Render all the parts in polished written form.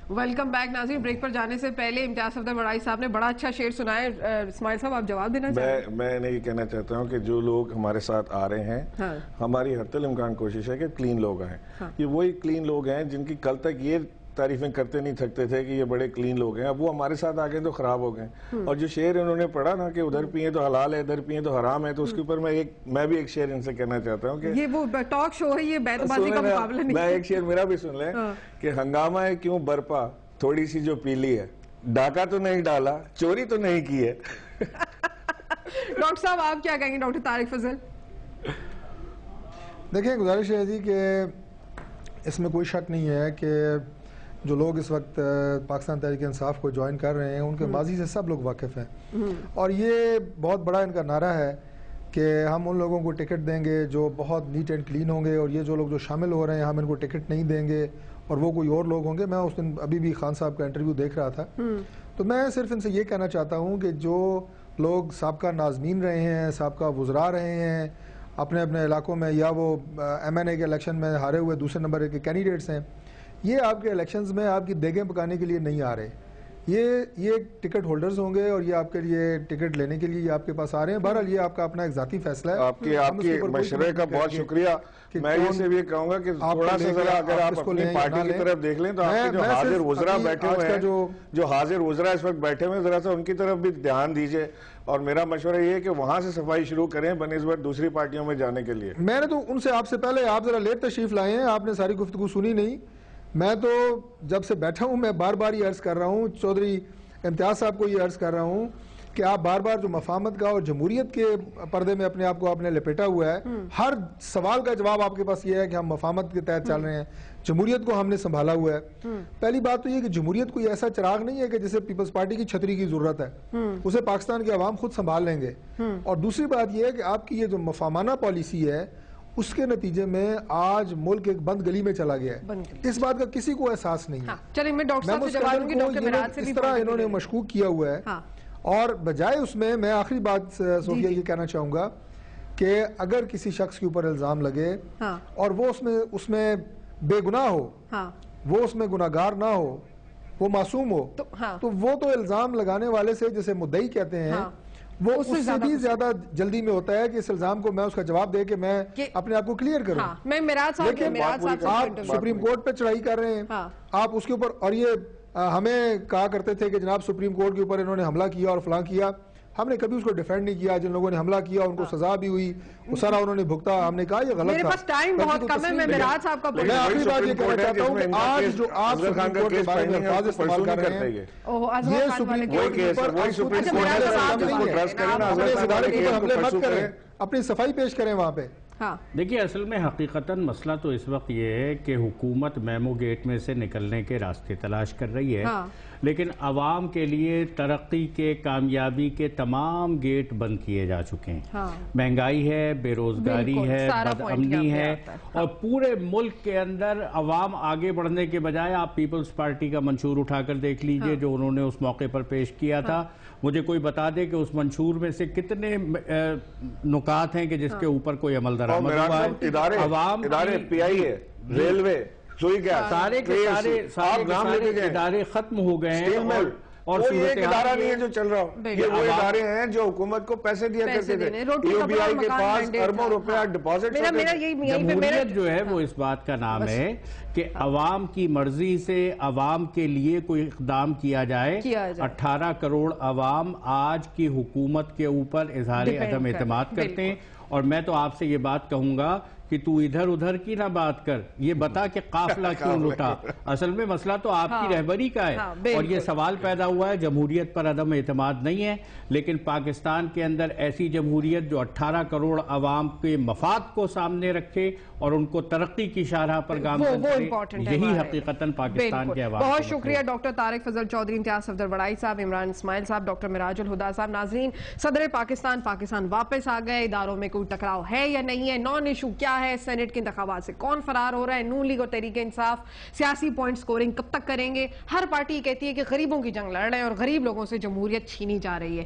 Welcome back ناظرین. Break پر جانے سے پہلے امتیاز صفدر بڑائی صاحب نے بڑا اچھا شعر سنایا ہے. اسماعیل صاحب آپ جواب دینا چاہیں گے؟ میں یہ کہنا چاہتا ہوں کہ جو لوگ ہمارے ساتھ آ رہے ہیں ہماری حتی الامکان کوشش ہے کہ کلین لوگ آئیں. یہ وہی کلین لوگ ہیں جن کی کل تک یہ تعریفیں کرتے نہیں تھکتے تھے کہ یہ بڑے کلین لوگ ہیں. اب وہ ہمارے ساتھ آگئے تو خراب ہو گئے. اور جو شعر انہوں نے پڑھا نا کہ ادھر پیئیں تو حلال ہے ادھر پیئیں تو حرام ہے, تو اس کے اوپر میں بھی ایک شعر ان سے کہنا چاہتا ہوں کہ یہ وہ ٹاک شو ہے, یہ بیت بازی کا مقابلہ نہیں. میں ایک شعر میرا بھی سن لیں کہ ہنگامہ ہے کیوں برپا تھوڑی سی جو پیلی ہے, ڈاکہ تو نہیں ڈالا چوری تو نہیں کی ہے. ڈاکٹر صاحب آپ کیا کہیں گے؟ ڈاکٹر طارق فضل. دیکھیں گزارش ہے جی کہ اس میں کوئی شک نہیں ہے کہ جو لوگ اس وقت پاکستان تحریک انصاف کو جوائن کر رہے ہیں ان کے ماضی سے سب لوگ واقف ہیں, اور یہ بہت بڑا ان کا نعرہ ہے کہ ہم ان لوگوں کو ٹکٹ دیں گے جو بہت نیٹ اینڈ کلین ہوں گے, اور یہ جو لوگ جو شامل ہو رہے ہیں ہم ان کو ٹکٹ نہیں دیں گے اور وہ کوئی اور لوگ ہوں گے. میں اس دن ابھی بھی خان صاحب کا انٹرویو دیکھ رہا تھا, تو میں صرف ان سے یہ کہنا چاہتا ہوں کہ جو لوگ سابقہ ناظمین رہے ہیں, سابقہ وزراء رہے ہیں اپنے اپنے علاقوں میں, یا وہ ایم این اے کے الیکشن میں ہارے ہوئے دوسرے نمبر کے کینڈیڈیٹس ہیں, یہ آپ کے الیکشنز میں آپ کی دیگیں پکانے کے لیے نہیں آ رہے. یہ ٹکٹ ہولڈرز ہوں گے اور یہ آپ کے لیے ٹکٹ لینے کے لیے آپ کے پاس آ رہے ہیں. بہرحال یہ آپ کا اپنا ایک ذاتی فیصلہ ہے. آپ کی مشورے کا بہت شکریہ. میں یہ سے بھی کہوں گا کہ تھوڑا سا ذرا اگر آپ اپنی پارٹی کی طرف دیکھ لیں تو آپ کے جو حاضر وزراء بیٹھے ہوئے ہیں, جو حاضر وزراء اس وقت بیٹھے ہوئے, ذرا سا ان کی طرف بھی دھیان دیجئے. اور میرا مشورہ یہ ہے کہ وہاں سے صفائی شروع کریں بنسبت دوسری پارٹیوں میں جانے کے لیے. میں نے تو ان سے آپ سے پہلے, آپ ذرا لیٹ تشریف لائے ہیں, آپ نے ساری گفتگو سنی نہیں. میں تو جب سے بیٹھا ہوں میں بار بار یہ عرض کر رہا ہوں, چودھری امتیاز صاحب کو یہ عرض کر رہا ہوں کہ آپ بار بار جو مفاہمت کا اور جمہوریت کے پردے میں اپنے آپ کو آپ نے لپیٹا ہوا ہے, ہر سوال کا جواب آپ کے پاس یہ ہے کہ ہم مفاہمت کے تحت چل رہے ہیں, جمہوریت کو ہم نے سنبھالا ہوا ہے. پہلی بات تو یہ کہ جمہوریت کوئی ایسا چراغ نہیں ہے کہ جسے پیپلز پارٹی کی چھتری کی ضرورت ہے, اسے پاکستان کے عوام خود سنبھال لیں گے. اور دوسری بات یہ ہے کہ آپ کی یہ جو مفاہمانہ پالیسی ہے اس کے نتیجے میں آج ملک ایک بند گلی میں چلا گیا ہے. اس بات کا کسی کو احساس نہیں ہے. چلیں میں ڈاکٹر صاحب سے جواب دوں گی. ڈاکٹر مراد سے بھی اس طرح انہوں نے مشکوک کیا ہوا ہے, اور بجائے اس میں آخری بات صوفیہ یہ کہنا چاہوں گا کہ اگر کسی شخص کے اوپر الزام لگے اور وہ اس میں بے گناہ ہو, وہ اس میں گناہگار نہ ہو, وہ معصوم ہو, تو وہ تو الزام لگانے والے سے جسے مدعی کہتے ہیں وہ اس سے بھی زیادہ جلدی میں ہوتا ہے کہ اس الزام کو میں اس کا جواب دے کہ میں اپنے آپ کو کلیئر کروں. آپ سپریم کورٹ پہ چڑھائی کر رہے ہیں, آپ اس کے اوپر, اور یہ ہمیں کہا کرتے تھے کہ جناب سپریم کورٹ کے اوپر انہوں نے حملہ کیا اور فلاں کیا. ہم نے کبھی اس کو ڈیفینڈ نہیں کیا. جن لوگوں نے حملہ کیا ان کو سزا بھی ہوئی, وہ سارا انہوں نے بھگتا. ہم نے کہا یہ غلط تھا. میرے پاس ٹائم بہت کم ہے, میں مراد صاحب کا میں آخری بات یہ کہنا چاہتا ہوں کہ آج جو آپ سپریم کورٹ کے بارے میں الفاظ استعمال کر رہے ہیں, یہ سپریم کورٹ کے اوپر اپنی صفائی پیش کریں وہاں پہ. دیکھیے اصل میں حقیقتاً مسئلہ تو اس وقت یہ ہے کہ حکومت میمو گیٹ میں سے نکلنے کے راستے تلاش کر رہی ہے, لیکن عوام کے لیے ترقی کے, کامیابی کے تمام گیٹ بند کیے جا چکے ہیں. مہنگائی ہے, بے روزگاری ہے, بد امنی ہے, اور پورے ملک کے اندر عوام آگے بڑھنے کے بجائے آپ پیپلز پارٹی کا منشور اٹھا کر دیکھ لیجئے جو انہوں نے اس موقع پر پیش کیا تھا. مجھے کوئی بتا دے کہ اس منشور میں سے کتنے نکات ہیں کہ جس کے اوپر کوئی عمل درآمد ہوا ہے. عوام ادارے پی آئی ہے, ریلوے, سارے کے سارے ادارے ختم ہو گئے ہیں, اور یہ ایک ادارہ نہیں ہے جو چل رہا ہو. یہ وہ ادارے ہیں جو حکومت کو پیسے دیا کرتے تھے. یو بی آئی کے پاس اربوں روپیہ ڈپازٹ ہوتے تھے. جمہوریت جو ہے وہ اس بات کا نام ہے کہ عوام کی مرضی سے عوام کے لیے کوئی اقدام کیا جائے. 18 کروڑ عوام آج کی حکومت کے اوپر اظہار عدم اعتماد کرتے ہیں, اور میں تو آپ سے یہ بات کہوں گا کہ تو ادھر ادھر کی نہ بات کر, یہ بتا کہ قافلہ کیوں لٹا. اصل میں مسئلہ تو آپ کی رہبری کا ہے, اور یہ سوال پیدا ہوا ہے جمہوریت پر عدم اعتماد نہیں ہے, لیکن پاکستان کے اندر ایسی جمہوریت جو 18 کروڑ عوام کے مفاد کو سامنے رکھے اور ان کو ترقی کی شاہراہ پر گامزن کرے, یہی حقیقتاً پاکستان کے عوام. بہت شکریہ ڈاکٹر طارق فضل چودھری, امتیاز صفدر بڑائی صاحب, عمران اسماعیل صاحب, ڈاکٹر مراج الہدا صاحب. ناظرین, صدر پاکستان واپس آ گئے. اداروں میں کوئی ٹکراؤ ہے یا نہیں ہے, نان ایشو کیا ہے, سینٹ کے انتخابات سے کون فرار ہو رہا ہے, نون لیگ اور تحریک انصاف سیاسی پوائنٹ سکورنگ کب تک کریں گے. ہر پارٹی کہتی ہے کہ غریبوں کی جنگ لڑ رہے ہیں اور غریب لوگوں سے جمہوریت چھینی جا رہی ہے.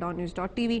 @dawnnews.tv।